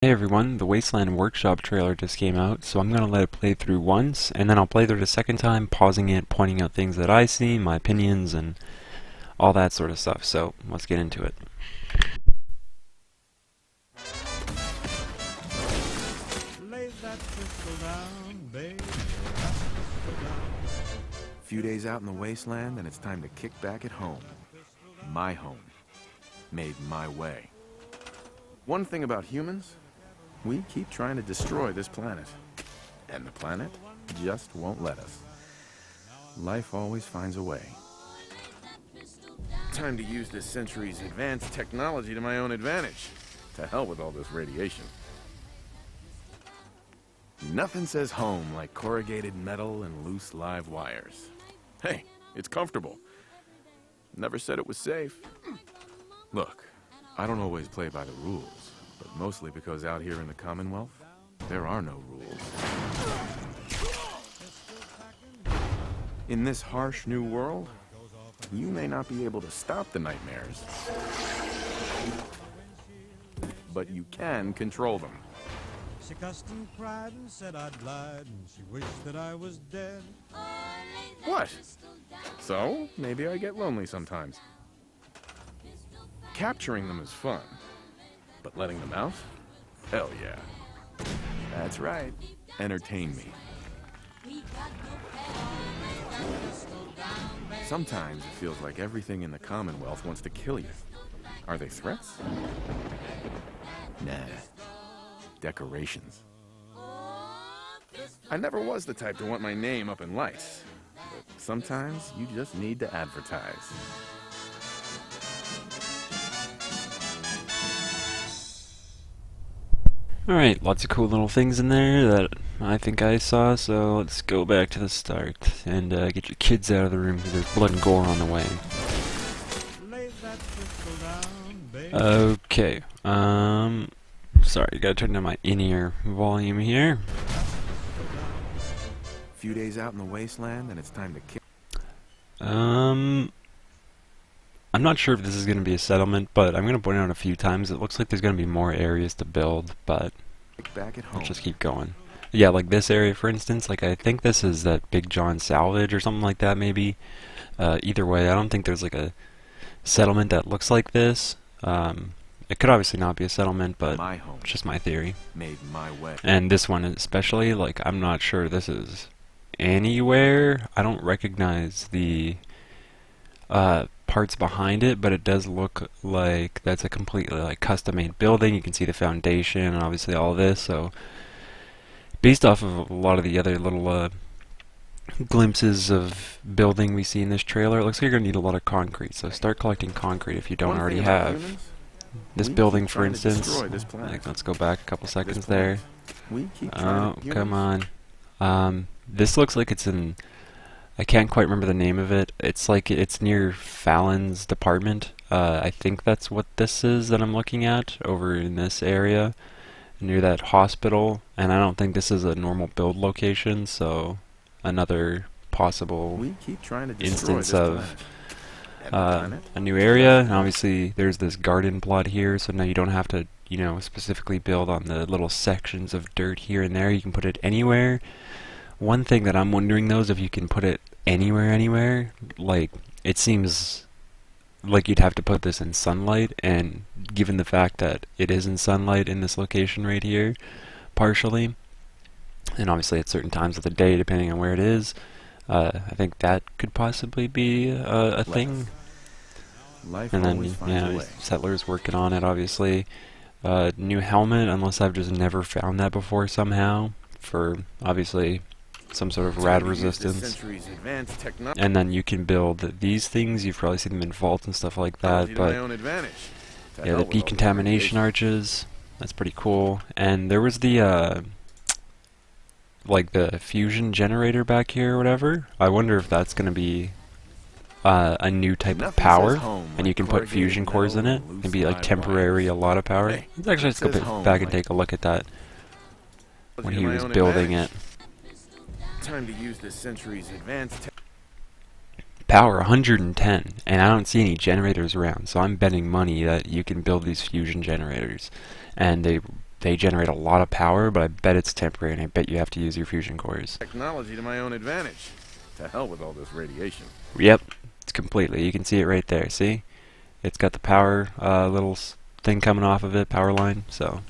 Hey everyone, the Wasteland Workshop trailer just came out, so I'm going to let it play through once, and then I'll play through it a second time, pausing it, pointing out things that I see, my opinions, and all that sort of stuff. So, let's get into it. Lay that pistol down, baby. Lay that pistol down. Few days out in the wasteland, and it's time to kick back at home. My home. Made my way. One thing about humans, we keep trying to destroy this planet. And the planet just won't let us. Life always finds a way. Time to use this century's advanced technology to my own advantage. To hell with all this radiation. Nothing says home like corrugated metal and loose live wires. Hey, it's comfortable. Never said it was safe. Look, I don't always play by the rules, but mostly because out here in the Commonwealth, there are no rules. In this harsh new world, you may not be able to stop the nightmares, but you can control them. She cussed and cried and said I'd lied, and she wished that I was dead. What? So, maybe I get lonely sometimes. Capturing them is fun, but letting them out? Hell yeah. That's right. Entertain me. Sometimes it feels like everything in the Commonwealth wants to kill you. Are they threats? Nah. Decorations. I never was the type to want my name up in lights, but sometimes you just need to advertise. Alright, lots of cool little things in there that I think I saw, so let's go back to the start and get your kids out of the room because there's blood and gore on the way. Lay that pistol down, baby. Okay, sorry, gotta turn down my in-ear volume here. Few days out in the wasteland, and it's time to kick. I'm not sure if this is going to be a settlement, but I'm going to point out a few times. It looks like there's going to be more areas to build, but Back at home. let's just keep going. Yeah, like this area, for instance, like I think this is that Big John Salvage or something like that, maybe. Either way, I don't think there's like a settlement that looks like this. It could obviously not be a settlement, but My home. it's just my theory. Made my way. And this one especially, like, I'm not sure this is anywhere. I don't recognize the parts behind it, but it does look like that's a completely like custom-made building. You can see the foundation and obviously all this. So based off of a lot of the other little glimpses of building we see in this trailer, it looks like you're going to need a lot of concrete. So start collecting concrete if you don't One already thing about have. humans, This we building, keep for trying to instance, destroy this planet. like, let's go back a couple This seconds planet. there. We keep Oh, trying to, come humans, on. This looks like it's in... I can't quite remember the name of it. It's like it's near Fallon's department. I think that's what this is that I'm looking at over in this area, near that hospital. And I don't think this is a normal build location, so another possible We keep trying to destroy instance this of planet. And the planet? a new area. And obviously there's this garden plot here, so now you don't have to, you know, specifically build on the little sections of dirt here and there. You can put it anywhere. One thing that I'm wondering though is if you can put it anywhere, like, it seems like you'd have to put this in sunlight, and given the fact that it is in sunlight in this location right here, partially, and obviously at certain times of the day depending on where it is, I think that could possibly be a thing. Life And then, always finds yeah, a way. settlers working on it, obviously. New helmet, unless I've just never found that before somehow, for obviously some sort of rad Time to use this resistance. century's advanced technology And then you can build these things. You've probably seen them in vaults and stuff like that. to my But own advantage. To yeah, hell the with all this decontamination radiation. arches. That's pretty cool. And there was the like the fusion generator back here or whatever. I wonder if that's going to be a new type of Nothing power, says home and you like can put corrugated fusion cores in metal it. and It can loose be like live temporary, wires. a lot of power. Hey, Let's actually just go says home back and like- take a look at that when To he my was own building it. advantage. Time to use this century's advanced Power 110, and I don't see any generators around, so I'm betting money that you can build these fusion generators. And they they generate a lot of power, but I bet it's temporary, and I bet you have to use your fusion cores. Technology to my own advantage. To hell with all this radiation. Yep, it's completely. You can see it right there. See, it's got the power little thing coming off of it, power line. So.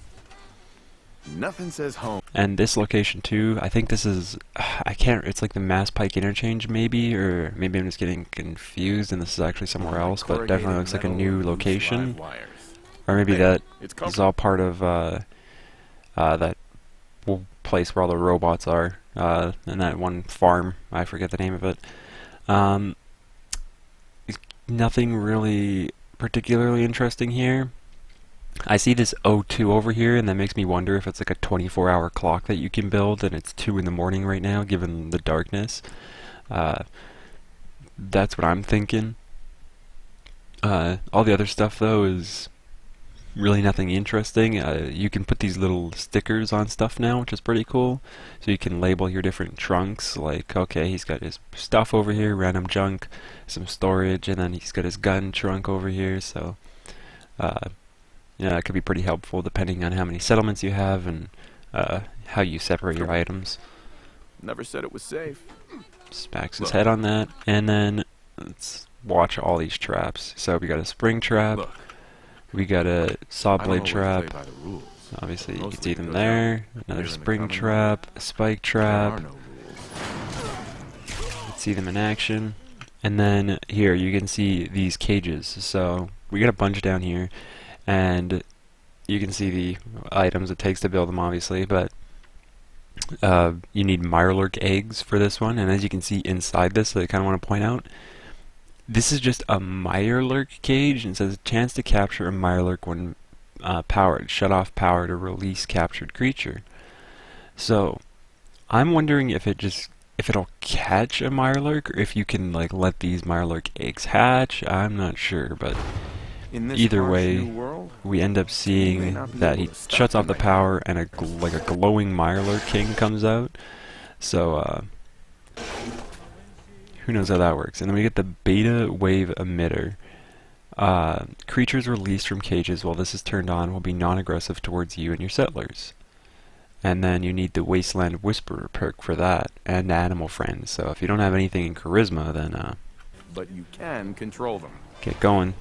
Nothing says home. And this location too, I think this is, I can't, it's like the Mass Pike interchange maybe, or maybe I'm just getting confused and this is actually somewhere else, but definitely looks like a new location. Or maybe that is all part of that place where all the robots are, and that one farm, I forget the name of it. Nothing really particularly interesting here. I see this O2 over here, and that makes me wonder if it's like a 24-hour clock that you can build, and it's 2 in the morning right now, given the darkness. That's what I'm thinking. All the other stuff, though, is really nothing interesting. You can put these little stickers on stuff now, which is pretty cool. So you can label your different trunks, like, okay, he's got his stuff over here, random junk, some storage, and then he's got his gun trunk over here, so... yeah, it could be pretty helpful depending on how many settlements you have and how you separate your items. Never said it was safe. Smacks his head on that, and then let's watch all these traps. So we got a spring trap, we got a saw blade trap. Obviously, you can see them there. Another spring trap, a spike trap. Let's see them in action. And then here you can see these cages. So we got a bunch down here. And you can see the items it takes to build them, obviously, but you need Mirelurk eggs for this one, and as you can see inside this, I kind of want to point out, this is just a Mirelurk cage, and it says, chance to capture a Mirelurk when powered. Shut off power to release captured creature. So, I'm wondering if it'll catch a Mirelurk, or if you can like let these Mirelurk eggs hatch. I'm not sure, but... Either way, we end up seeing that he shuts off the power and like a glowing Mirelurk King comes out. So, who knows how that works. And then we get the Beta Wave Emitter. Creatures released from cages while this is turned on will be non-aggressive towards you and your settlers. And then you need the Wasteland Whisperer perk for that, and Animal Friends. So if you don't have anything in Charisma, then but you can control them. Get going.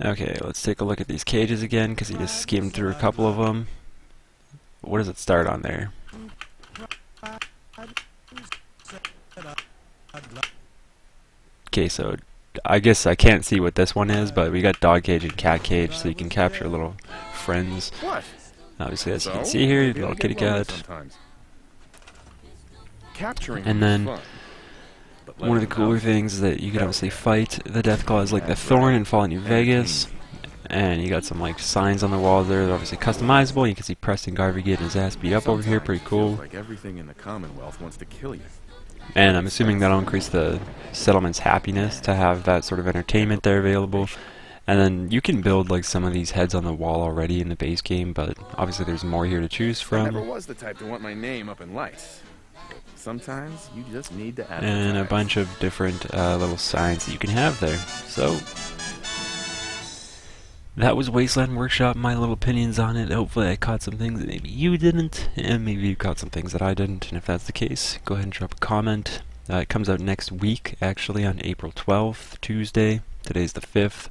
Okay, let's take a look at these cages again, because he just skimmed through a couple of them. What does it start on there? Okay, so I guess I can't see what this one is, but we got dog cage and cat cage, so you can capture little friends. Obviously, as you can see here, little kitty cat. And then one of the cooler things is that you can obviously fight the Deathclaws like the Thorn in Fallout New Vegas, and you got some like signs on the wall there. They're obviously customizable. You can see Preston Garvey getting his ass beat up over here, pretty cool. Like everything in the Commonwealth wants to kill you. And I'm assuming that'll increase the settlement's happiness to have that sort of entertainment there available. And then you can build like some of these heads on the wall already in the base game, but obviously there's more here to choose from. I never was the type to want my name up in lights. Sometimes you just need to advertise. And a bunch of different little signs that you can have there. So that was Wasteland Workshop, my little opinions on it. Hopefully I caught some things that maybe you didn't, and maybe you caught some things that I didn't. And if that's the case, go ahead and drop a comment. It comes out next week, actually, on April 12th, Tuesday. Today's the 5th.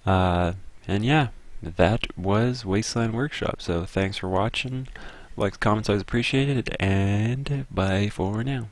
And yeah, that was Wasteland Workshop. So thanks for watching. Likes, comments, always appreciated, and bye for now.